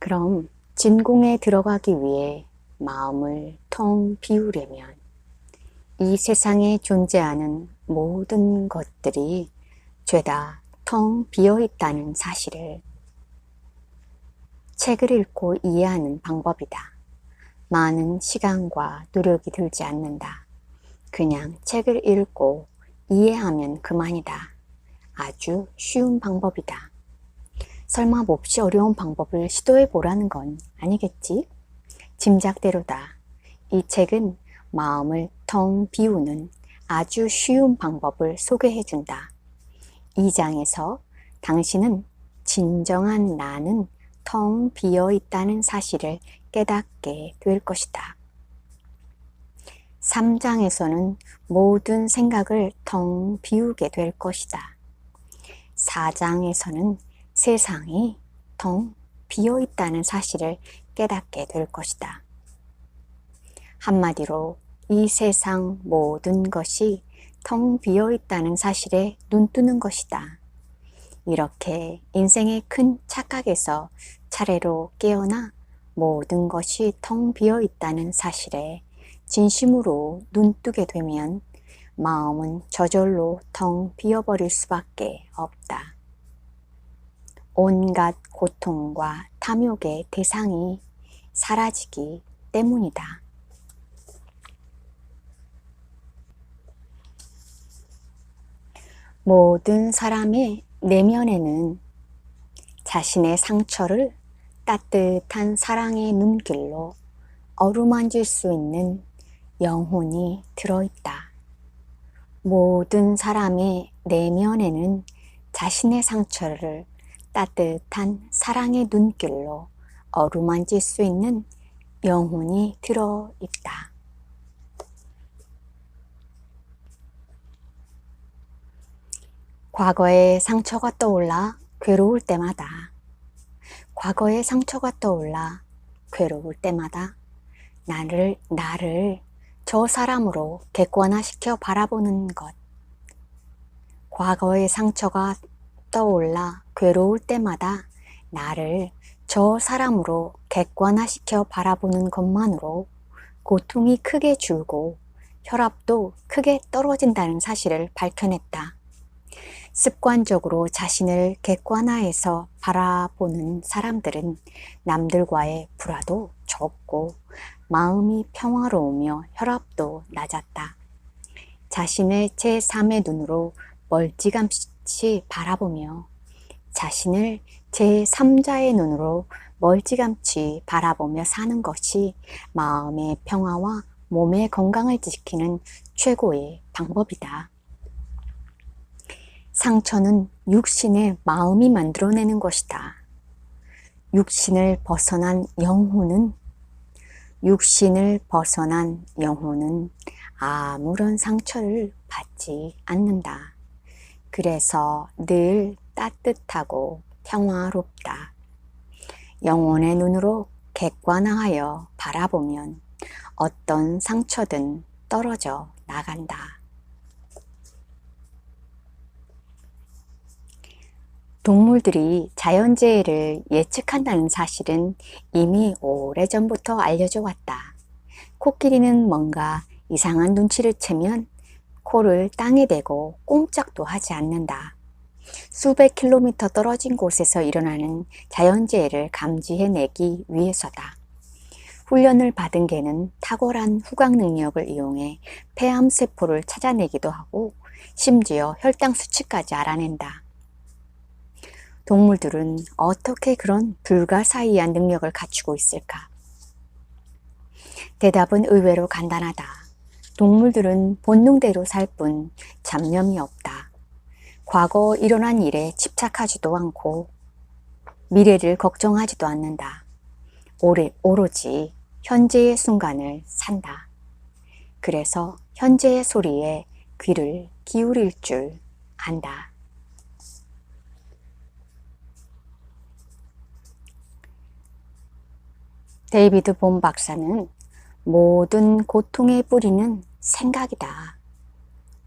그럼 진공에 들어가기 위해 마음을 텅 비우려면 이 세상에 존재하는 모든 것들이 죄다 텅 비어 있다는 사실을 책을 읽고 이해하는 방법이다. 많은 시간과 노력이 들지 않는다. 그냥 책을 읽고 이해하면 그만이다. 아주 쉬운 방법이다. 설마 몹시 어려운 방법을 시도해 보라는 건 아니겠지? 짐작대로다. 이 책은 마음을 텅 비우는 아주 쉬운 방법을 소개해 준다. 이 장에서 당신은 진정한 나는 텅 비어 있다는 사실을 깨닫게 될 것이다. 3장에서는 모든 생각을 텅 비우게 될 것이다. 4장에서는 세상이 텅 비어 있다는 사실을 깨닫게 될 것이다. 한마디로 이 세상 모든 것이 텅 비어 있다는 사실에 눈뜨는 것이다. 이렇게 인생의 큰 착각에서 차례로 깨어나 모든 것이 텅 비어 있다는 사실에 진심으로 눈뜨게 되면 마음은 저절로 텅 비어버릴 수밖에 없다. 온갖 고통과 탐욕의 대상이 사라지기 때문이다. 모든 사람의 내면에는 자신의 상처를 따뜻한 사랑의 눈길로 어루만질 수 있는 영혼이 들어있다. 모든 사람의 내면에는 자신의 상처를 따뜻한 사랑의 눈길로 어루만질 수 있는 영혼이 들어있다. 과거의 상처가 떠올라 괴로울 때마다, 과거의 상처가 떠올라 괴로울 때마다 나를 저 사람으로 객관화시켜 바라보는 것. 과거의 상처가 떠올라 괴로울 때마다 나를 저 사람으로 객관화시켜 바라보는 것만으로 고통이 크게 줄고 혈압도 크게 떨어진다는 사실을 밝혀냈다. 습관적으로 자신을 객관화해서 바라보는 사람들은 남들과의 불화도 적고 마음이 평화로우며 혈압도 낮았다. 자신을 제3의 눈으로 멀찌감치 바라보며 자신을 제3자의 눈으로 멀찌감치 바라보며 사는 것이 마음의 평화와 몸의 건강을 지키는 최고의 방법이다. 상처는 육신의 마음이 만들어내는 것이다. 육신을 벗어난 영혼은 아무런 상처를 받지 않는다. 그래서 늘 따뜻하고 평화롭다. 영혼의 눈으로 객관화하여 바라보면 어떤 상처든 떨어져 나간다. 동물들이 자연재해를 예측한다는 사실은 이미 오래전부터 알려져 왔다. 코끼리는 뭔가 이상한 눈치를 채면 코를 땅에 대고 꼼짝도 하지 않는다. 수백 킬로미터 떨어진 곳에서 일어나는 자연재해를 감지해내기 위해서다. 훈련을 받은 개는 탁월한 후각 능력을 이용해 폐암세포를 찾아내기도 하고 심지어 혈당 수치까지 알아낸다. 동물들은 어떻게 그런 불가사의한 능력을 갖추고 있을까? 대답은 의외로 간단하다. 동물들은 본능대로 살 뿐 잡념이 없다. 과거 일어난 일에 집착하지도 않고 미래를 걱정하지도 않는다. 오로지 현재의 순간을 산다. 그래서 현재의 소리에 귀를 기울일 줄 안다. 데이비드 본 박사는 모든 고통의 뿌리는 생각이다.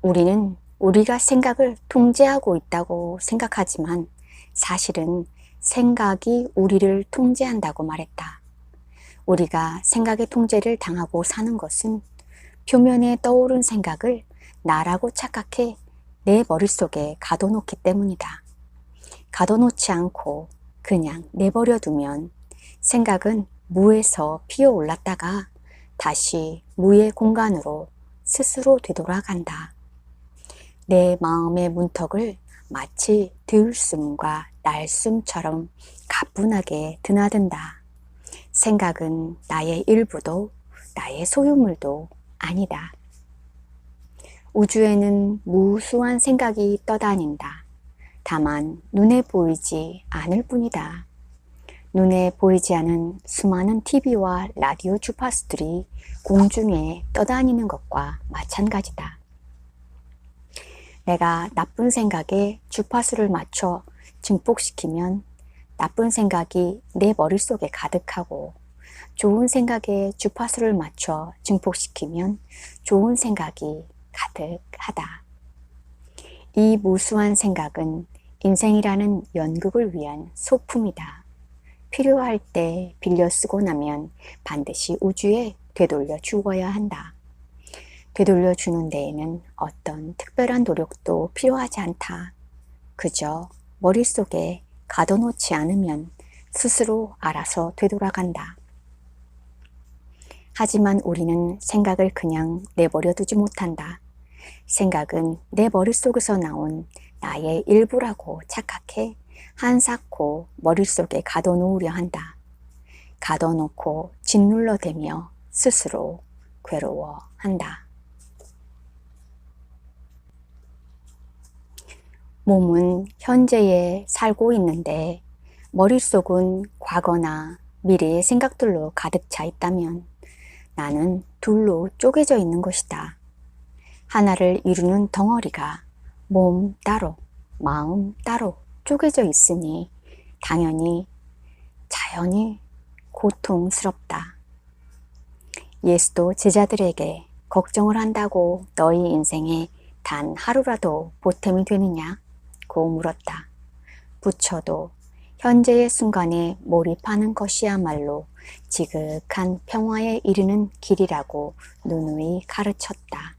우리는 우리가 생각을 통제하고 있다고 생각하지만 사실은 생각이 우리를 통제한다고 말했다. 우리가 생각의 통제를 당하고 사는 것은 표면에 떠오른 생각을 나라고 착각해 내 머릿속에 가둬놓기 때문이다. 가둬놓지 않고 그냥 내버려 두면 생각은 무에서 피어올랐다가 다시 무의 공간으로 스스로 되돌아간다. 내 마음의 문턱을 마치 들숨과 날숨처럼 가뿐하게 드나든다. 생각은 나의 일부도 나의 소유물도 아니다. 우주에는 무수한 생각이 떠다닌다. 다만 눈에 보이지 않을 뿐이다. 눈에 보이지 않은 수많은 TV와 라디오 주파수들이 공중에 떠다니는 것과 마찬가지다. 내가 나쁜 생각에 주파수를 맞춰 증폭시키면 나쁜 생각이 내 머릿속에 가득하고, 좋은 생각에 주파수를 맞춰 증폭시키면 좋은 생각이 가득하다. 이 무수한 생각은 인생이라는 연극을 위한 소품이다. 필요할 때 빌려 쓰고 나면 반드시 우주에 되돌려 주어야 한다. 되돌려 주는 데에는 어떤 특별한 노력도 필요하지 않다. 그저 머릿속에 가둬놓지 않으면 스스로 알아서 되돌아간다. 하지만 우리는 생각을 그냥 내버려 두지 못한다. 생각은 내 머릿속에서 나온 나의 일부라고 착각해 한사코 머릿속에 가둬놓으려 한다. 가둬놓고 짓눌러대며 스스로 괴로워한다. 몸은 현재에 살고 있는데 머릿속은 과거나 미래의 생각들로 가득 차 있다면 나는 둘로 쪼개져 있는 것이다. 하나를 이루는 덩어리가 몸 따로, 마음 따로 쪼개져 있으니 당연히 자연히 고통스럽다. 예수도 제자들에게 걱정을 한다고 너희 인생에 단 하루라도 보탬이 되느냐? 고 물었다. 부처도 현재의 순간에 몰입하는 것이야말로 지극한 평화에 이르는 길이라고 누누이 가르쳤다.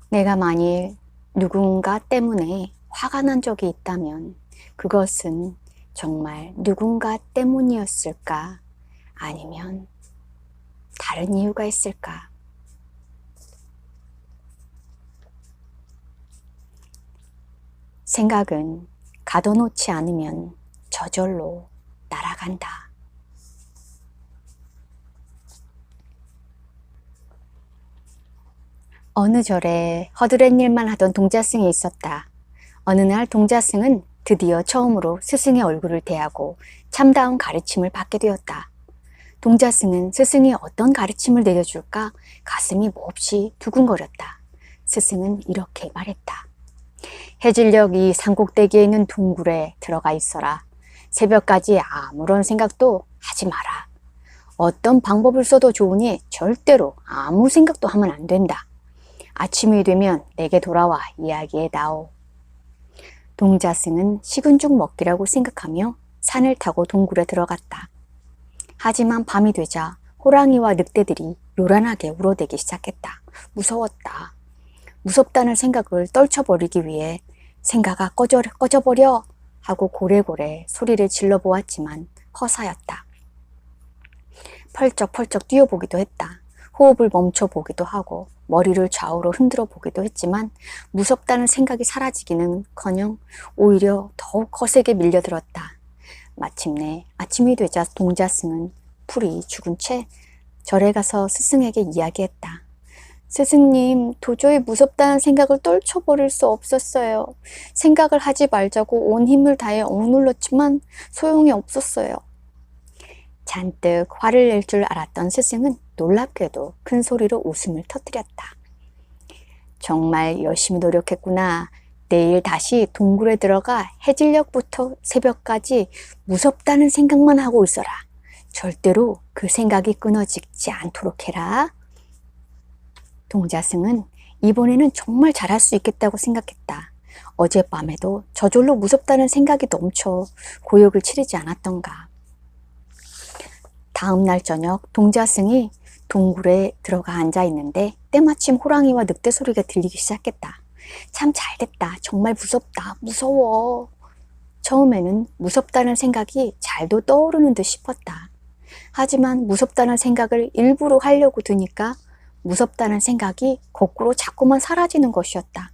내가 만일 누군가 때문에 화가 난 적이 있다면 그것은 정말 누군가 때문이었을까? 아니면 다른 이유가 있을까? 생각은 가둬놓지 않으면 저절로 날아간다. 어느 절에 허드렛 일만 하던 동자승이 있었다. 어느 날 동자승은 드디어 처음으로 스승의 얼굴을 대하고 참다운 가르침을 받게 되었다. 동자승은 스승이 어떤 가르침을 내려줄까 가슴이 몹시 두근거렸다. 스승은 이렇게 말했다. 해질녘 이 산꼭대기에 있는 동굴에 들어가 있어라. 새벽까지 아무런 생각도 하지 마라. 어떤 방법을 써도 좋으니 절대로 아무 생각도 하면 안 된다. 아침이 되면 내게 돌아와 이야기해다오. 동자승은 식은 죽 먹기라고 생각하며 산을 타고 동굴에 들어갔다. 하지만 밤이 되자 호랑이와 늑대들이 요란하게 울어대기 시작했다. 무서웠다. 무섭다는 생각을 떨쳐버리기 위해 생각아 꺼져버려 하고 고래고래 소리를 질러보았지만 허사였다. 펄쩍펄쩍 뛰어보기도 했다. 호흡을 멈춰보기도 하고 머리를 좌우로 흔들어 보기도 했지만 무섭다는 생각이 사라지기는커녕 오히려 더욱 거세게 밀려들었다. 마침내 아침이 되자 동자승은 풀이 죽은 채 절에 가서 스승에게 이야기했다. 스승님, 도저히 무섭다는 생각을 떨쳐버릴 수 없었어요. 생각을 하지 말자고 온 힘을 다해 억눌렀지만 소용이 없었어요. 잔뜩 화를 낼 줄 알았던 스승은 놀랍게도 큰 소리로 웃음을 터뜨렸다. 정말 열심히 노력했구나. 내일 다시 동굴에 들어가 해질녘부터 새벽까지 무섭다는 생각만 하고 있어라. 절대로 그 생각이 끊어지지 않도록 해라. 동자승은 이번에는 정말 잘할 수 있겠다고 생각했다. 어젯밤에도 저절로 무섭다는 생각이 넘쳐 고역을 치르지 않았던가. 다음 날 저녁 동자승이 동굴에 들어가 앉아 있는데 때마침 호랑이와 늑대 소리가 들리기 시작했다. 참 잘됐다. 정말 무섭다. 무서워. 처음에는 무섭다는 생각이 잘도 떠오르는 듯 싶었다. 하지만 무섭다는 생각을 일부러 하려고 드니까 무섭다는 생각이 거꾸로 자꾸만 사라지는 것이었다.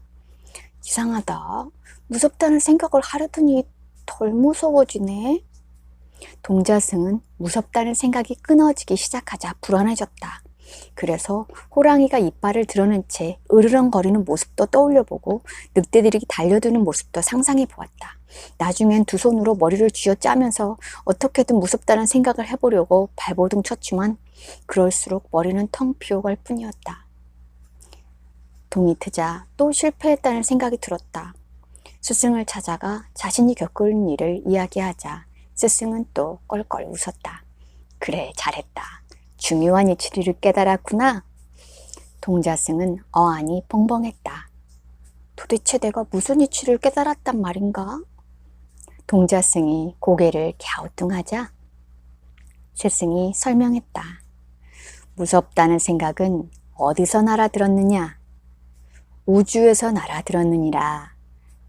이상하다. 무섭다는 생각을 하려더니 덜 무서워지네. 동자승은 무섭다는 생각이 끊어지기 시작하자 불안해졌다. 그래서 호랑이가 이빨을 드러낸 채 으르렁거리는 모습도 떠올려보고 늑대들이 달려드는 모습도 상상해 보았다. 나중엔 두 손으로 머리를 쥐어짜면서 어떻게든 무섭다는 생각을 해보려고 발버둥 쳤지만 그럴수록 머리는 텅 비어갈 뿐이었다. 동이 트자 또 실패했다는 생각이 들었다. 스승을 찾아가 자신이 겪은 일을 이야기하자 스승은 또 껄껄 웃었다. 그래, 잘했다. 중요한 이치를 깨달았구나. 동자승은 어안이 벙벙했다. 도대체 내가 무슨 이치를 깨달았단 말인가? 동자승이 고개를 갸우뚱하자 스승이 설명했다. 무섭다는 생각은 어디서 날아들었느냐? 우주에서 날아들었느니라.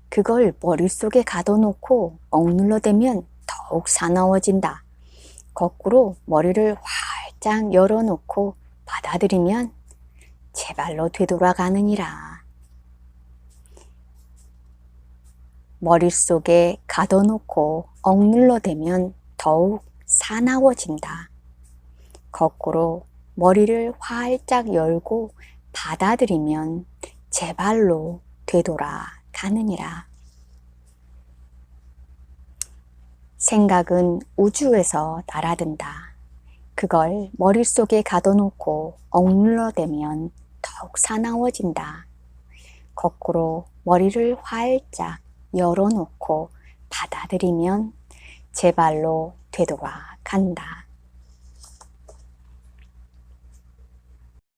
그걸 머릿속에 가둬놓고 억눌러대면 더욱 사나워진다. 거꾸로 머리를 활짝 열어놓고 받아들이면 제발로 되돌아가느니라. 머릿속에 가둬놓고 억눌러대면 더욱 사나워진다. 거꾸로 머리를 활짝 열고 받아들이면 제발로 되돌아가느니라. 생각은 우주에서 날아든다. 그걸 머릿속에 가둬놓고 억눌러대면 더욱 사나워진다. 거꾸로 머리를 활짝 열어놓고 받아들이면 제발로 되돌아간다.